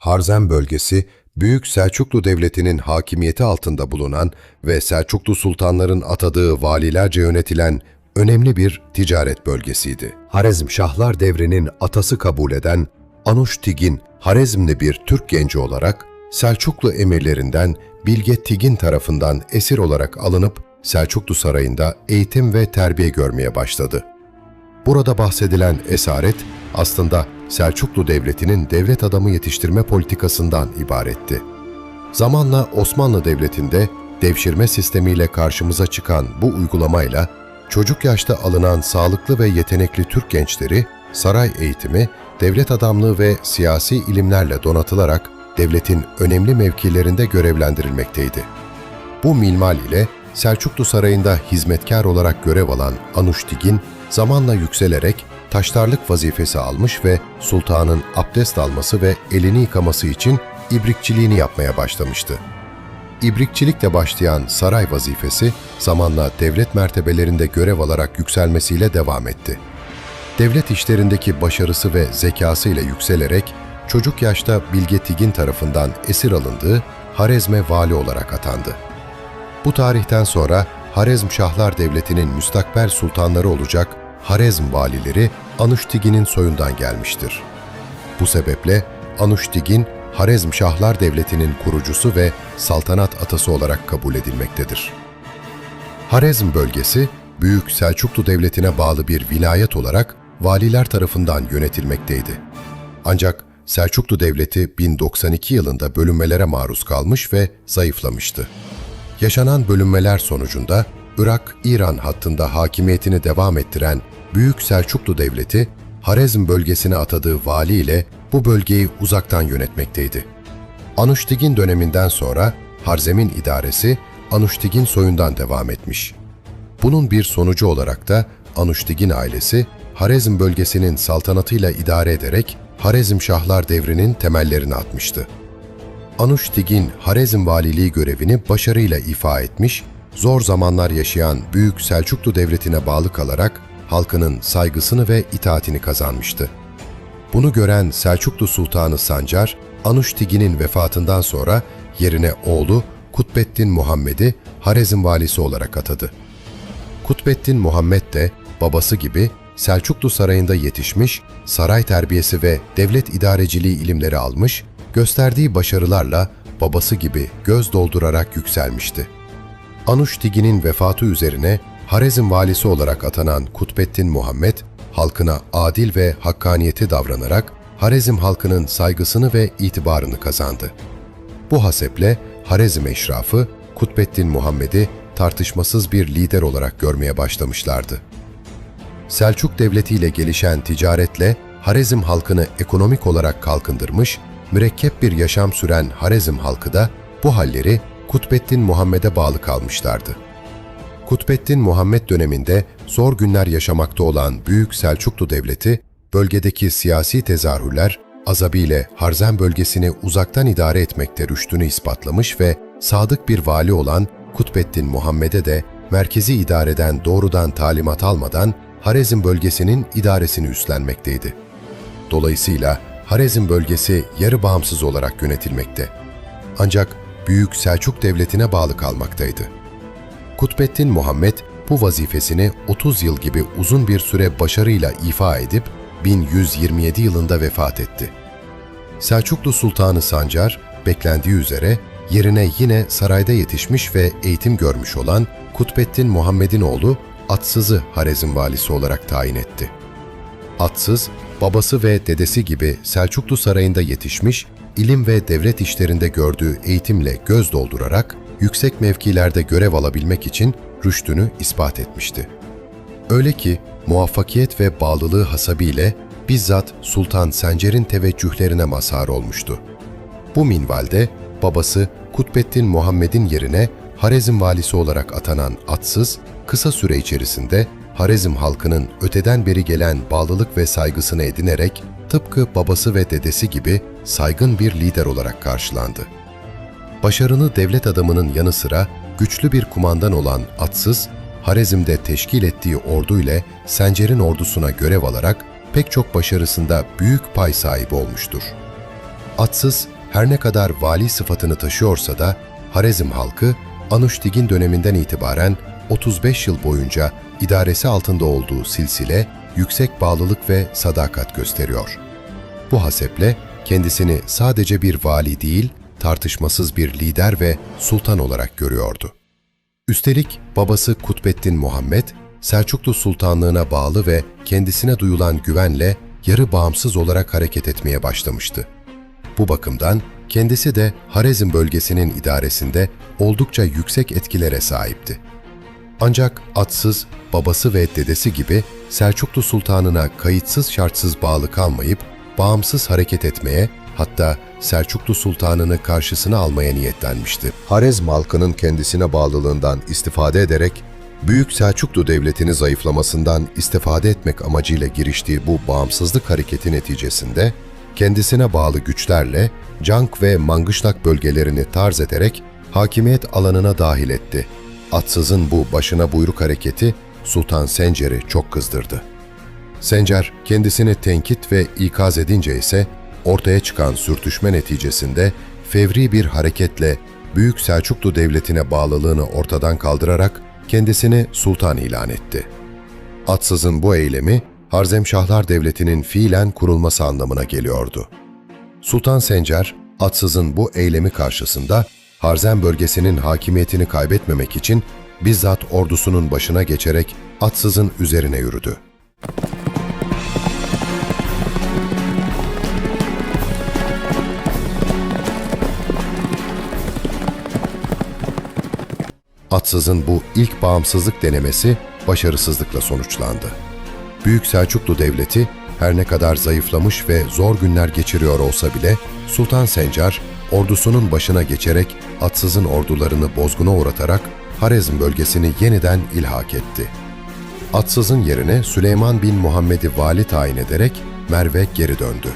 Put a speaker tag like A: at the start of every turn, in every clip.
A: Harzem bölgesi, Büyük Selçuklu Devleti'nin hakimiyeti altında bulunan ve Selçuklu sultanların atadığı valilerce yönetilen önemli bir ticaret bölgesiydi. Harezmşahlar devrinin atası kabul eden Anuştigin, Harezmli bir Türk genci olarak Selçuklu emirlerinden Bilge Tigin tarafından esir olarak alınıp Selçuklu Sarayı'nda eğitim ve terbiye görmeye başladı. Burada bahsedilen esaret aslında Selçuklu Devleti'nin devlet adamı yetiştirme politikasından ibaretti. Zamanla Osmanlı Devleti'nde devşirme sistemiyle karşımıza çıkan bu uygulamayla çocuk yaşta alınan sağlıklı ve yetenekli Türk gençleri saray eğitimi, devlet adamlığı ve siyasi ilimlerle donatılarak devletin önemli mevkilerinde görevlendirilmekteydi. Bu minval ile Selçuklu Sarayı'nda hizmetkar olarak görev alan Anuştigin zamanla yükselerek taştarlık vazifesi almış ve sultanın abdest alması ve elini yıkaması için ibrikçiliğini yapmaya başlamıştı. İbrikçilikle başlayan saray vazifesi zamanla devlet mertebelerinde görev alarak yükselmesiyle devam etti. Devlet işlerindeki başarısı ve zekası ile yükselerek çocuk yaşta Bilge Tigin tarafından esir alındığı Harezm'e vali olarak atandı. Bu tarihten sonra Harezmşahlar Devleti'nin müstakbel sultanları olacak Harezm valileri Anuştigin'in soyundan gelmiştir. Bu sebeple Anuştigin, Harezmşahlar Devleti'nin kurucusu ve saltanat atası olarak kabul edilmektedir. Harezm bölgesi, Büyük Selçuklu Devleti'ne bağlı bir vilayet olarak valiler tarafından yönetilmekteydi. Ancak Selçuklu Devleti 1092 yılında bölünmelere maruz kalmış ve zayıflamıştı. Yaşanan bölünmeler sonucunda Irak-İran hattında hakimiyetini devam ettiren Büyük Selçuklu Devleti, Harezm bölgesine atadığı vali ile bu bölgeyi uzaktan yönetmekteydi. Anuştigin döneminden sonra Harzem'in idaresi Anuştigin soyundan devam etmiş. Bunun bir sonucu olarak da Anuştigin ailesi Harezm bölgesinin saltanatıyla idare ederek Harezmşahlar devrinin temellerini atmıştı. Anuştigin Harezm valiliği görevini başarıyla ifa etmiş, zor zamanlar yaşayan Büyük Selçuklu Devleti'ne bağlı kalarak halkının saygısını ve itaatini kazanmıştı. Bunu gören Selçuklu Sultanı Sancar, Anuştigin'in vefatından sonra yerine oğlu Kutbettin Muhammed'i Harezm valisi olarak atadı. Kutbettin Muhammed de babası gibi Selçuklu Sarayı'nda yetişmiş, saray terbiyesi ve devlet idareciliği ilimleri almış, gösterdiği başarılarla babası gibi göz doldurarak yükselmişti. Anuştigin'in vefatı üzerine Harezm valisi olarak atanan Kutbettin Muhammed, halkına adil ve hakkaniyeti davranarak Harezm halkının saygısını ve itibarını kazandı. Bu haseple Harezm eşrafı Kutbettin Muhammed'i tartışmasız bir lider olarak görmeye başlamışlardı. Selçuk Devleti ile gelişen ticaretle Harezm halkını ekonomik olarak kalkındırmış, mürekkep bir yaşam süren Harezm halkı da bu halleri Kutbettin Muhammed'e bağlı kalmışlardı. Kutbettin Muhammed döneminde zor günler yaşamakta olan Büyük Selçuklu Devleti, bölgedeki siyasi tezahürler azabıyla Harzem bölgesini uzaktan idare etmekte rüştünü ispatlamış ve sadık bir vali olan Kutbettin Muhammed'e de merkezi idareden doğrudan talimat almadan Harezm bölgesinin idaresini üstlenmekteydi. Dolayısıyla Harezm bölgesi yarı bağımsız olarak yönetilmekte. Ancak Büyük Selçuk Devleti'ne bağlı kalmaktaydı. Kutbettin Muhammed bu vazifesini 30 yıl gibi uzun bir süre başarıyla ifa edip 1127 yılında vefat etti. Selçuklu Sultanı Sancar, beklendiği üzere yerine yine sarayda yetişmiş ve eğitim görmüş olan Kutbettin Muhammed'in oğlu Atsız'ı Harezm valisi olarak tayin etti. Atsız, babası ve dedesi gibi Selçuklu Sarayı'nda yetişmiş, ilim ve devlet işlerinde gördüğü eğitimle göz doldurarak yüksek mevkilerde görev alabilmek için rüştünü ispat etmişti. Öyle ki muvaffakiyet ve bağlılığı hasabiyle bizzat Sultan Sencer'in teveccühlerine mazhar olmuştu. Bu minvalde babası Kutbettin Muhammed'in yerine Harezm valisi olarak atanan Atsız, kısa süre içerisinde Harezm halkının öteden beri gelen bağlılık ve saygısını edinerek tıpkı babası ve dedesi gibi saygın bir lider olarak karşılandı. Başarılı devlet adamının yanı sıra güçlü bir kumandan olan Atsız, Harezm'de teşkil ettiği ordu ile Sencer'in ordusuna görev alarak pek çok başarısında büyük pay sahibi olmuştur. Atsız her ne kadar vali sıfatını taşıyorsa da Harezm halkı Anuştigin döneminden itibaren 35 yıl boyunca idaresi altında olduğu silsile yüksek bağlılık ve sadakat gösteriyor. Bu haseple kendisini sadece bir vali değil, tartışmasız bir lider ve sultan olarak görüyordu. Üstelik babası Kutbettin Muhammed, Selçuklu Sultanlığına bağlı ve kendisine duyulan güvenle yarı bağımsız olarak hareket etmeye başlamıştı. Bu bakımdan kendisi de Harezm bölgesinin idaresinde oldukça yüksek etkilere sahipti. Ancak Atsız, babası ve dedesi gibi Selçuklu Sultanına kayıtsız şartsız bağlı kalmayıp bağımsız hareket etmeye, hatta Selçuklu Sultanını karşısına almaya niyetlenmişti. Harezm halkının kendisine bağlılığından istifade ederek, Büyük Selçuklu Devleti'ni zayıflamasından istifade etmek amacıyla giriştiği bu bağımsızlık hareketi neticesinde, kendisine bağlı güçlerle Cank ve Mangışlak bölgelerini tarz ederek hakimiyet alanına dahil etti. Atsız'ın bu başına buyruk hareketi Sultan Sencer'i çok kızdırdı. Sencer kendisini tenkit ve ikaz edince ise ortaya çıkan sürtüşme neticesinde fevri bir hareketle Büyük Selçuklu Devleti'ne bağlılığını ortadan kaldırarak kendisini sultan ilan etti. Atsız'ın bu eylemi Harzemşahlar Devleti'nin fiilen kurulması anlamına geliyordu. Sultan Sencer, Atsız'ın bu eylemi karşısında Harzem bölgesinin hakimiyetini kaybetmemek için bizzat ordusunun başına geçerek Atsız'ın üzerine yürüdü. Atsız'ın bu ilk bağımsızlık denemesi başarısızlıkla sonuçlandı. Büyük Selçuklu Devleti her ne kadar zayıflamış ve zor günler geçiriyor olsa bile Sultan Sencer ordusunun başına geçerek Atsız'ın ordularını bozguna uğratarak Harezm bölgesini yeniden ilhak etti. Atsız'ın yerine Süleyman bin Muhammed'i vali tayin ederek Merv'e geri döndü.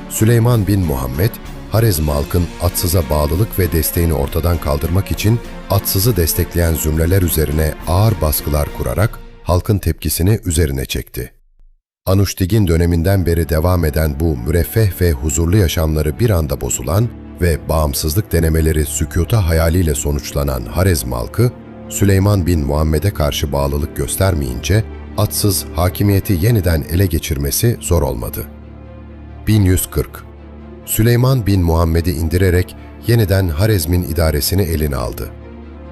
A: Süleyman bin Muhammed, Harezm halkın Atsız'a bağlılık ve desteğini ortadan kaldırmak için Atsız'ı destekleyen zümreler üzerine ağır baskılar kurarak halkın tepkisini üzerine çekti. Anuştigin döneminden beri devam eden bu müreffeh ve huzurlu yaşamları bir anda bozulan ve bağımsızlık denemeleri sükuta hayaliyle sonuçlanan Harezm halkı, Süleyman bin Muhammed'e karşı bağlılık göstermeyince Atsız hakimiyeti yeniden ele geçirmesi zor olmadı. 1140 Süleyman bin Muhammed'i indirerek yeniden Harezm'in idaresini eline aldı.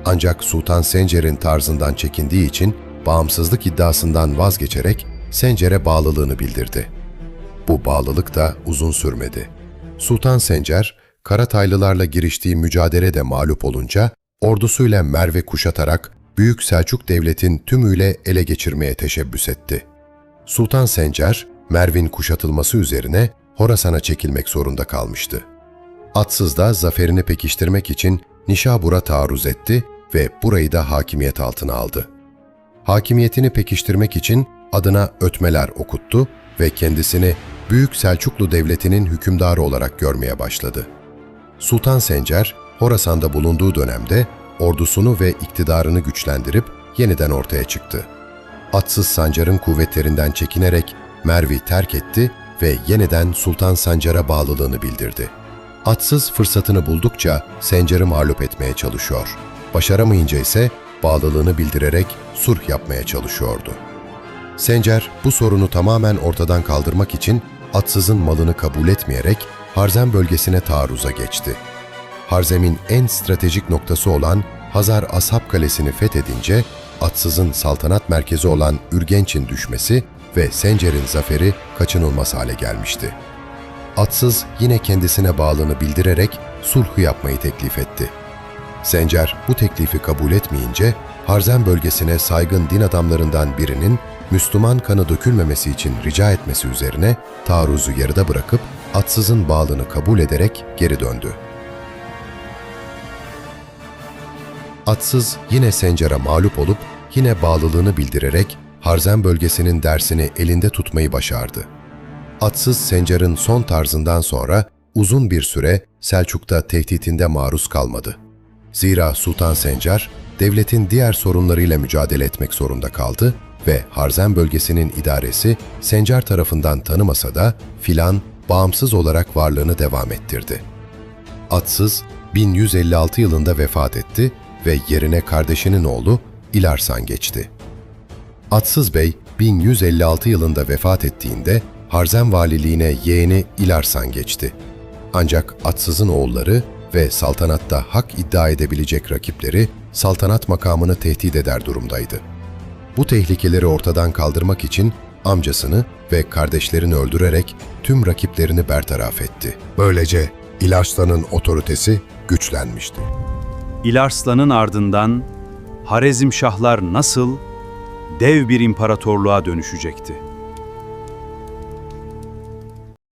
A: Ancak Sultan Sencer'in tarzından çekindiği için bağımsızlık iddiasından vazgeçerek Sencer'e bağlılığını bildirdi. Bu bağlılık da uzun sürmedi. Sultan Sencer, Karataylılarla giriştiği mücadelede mağlup olunca ordusuyla Merv'i kuşatarak Büyük Selçuk Devleti'nin tümüyle ele geçirmeye teşebbüs etti. Sultan Sencer, Merv'in kuşatılması üzerine Horasan'a çekilmek zorunda kalmıştı. Atsız da zaferini pekiştirmek için Nişabur'a taarruz etti ve burayı da hakimiyet altına aldı. Hakimiyetini pekiştirmek için adına ötmeler okuttu ve kendisini Büyük Selçuklu Devleti'nin hükümdarı olarak görmeye başladı. Sultan Sencer, Horasan'da bulunduğu dönemde ordusunu ve iktidarını güçlendirip yeniden ortaya çıktı. Atsız Sancar'ın kuvvetlerinden çekinerek Merv'i terk etti ve yeniden Sultan Sancar'a bağlılığını bildirdi. Atsız fırsatını buldukça Sencer'i mağlup etmeye çalışıyor. Başaramayınca ise bağlılığını bildirerek sulh yapmaya çalışıyordu. Sencer bu sorunu tamamen ortadan kaldırmak için Atsız'ın malını kabul etmeyerek Harzem bölgesine taarruza geçti. Harzem'in en stratejik noktası olan Hazar Ashab Kalesi'ni fethedince Atsız'ın saltanat merkezi olan Ürgenç'in düşmesi ve Sencer'in zaferi kaçınılmaz hale gelmişti. Atsız yine kendisine bağlılığını bildirerek sulhu yapmayı teklif etti. Sencer bu teklifi kabul etmeyince Harzem bölgesine saygın din adamlarından birinin Müslüman kanı dökülmemesi için rica etmesi üzerine taarruzu yarıda bırakıp Atsız'ın bağlılığını kabul ederek geri döndü. Atsız yine Sencer'e mağlup olup yine bağlılığını bildirerek Harzem bölgesinin dersini elinde tutmayı başardı. Atsız Sencer'in son tarzından sonra uzun bir süre Selçuk'ta tehditinde maruz kalmadı. Zira Sultan Sencer, devletin diğer sorunlarıyla mücadele etmek zorunda kaldı ve Harzem bölgesinin idaresi Sencer tarafından tanımasa da filan bağımsız olarak varlığını devam ettirdi. Atsız 1156 yılında vefat etti ve yerine kardeşinin oğlu İlarsan geçti. Atsız Bey 1156 yılında vefat ettiğinde Harzem valiliğine yeğeni İlarsan geçti. Ancak Atsız'ın oğulları ve saltanatta hak iddia edebilecek rakipleri saltanat makamını tehdit eder durumdaydı. Bu tehlikeleri ortadan kaldırmak için amcasını ve kardeşlerini öldürerek tüm rakiplerini bertaraf etti. Böylece İlarslan'ın otoritesi güçlenmişti.
B: İlarslan'ın ardından Harezmşahlar nasıl dev bir imparatorluğa dönüşecekti?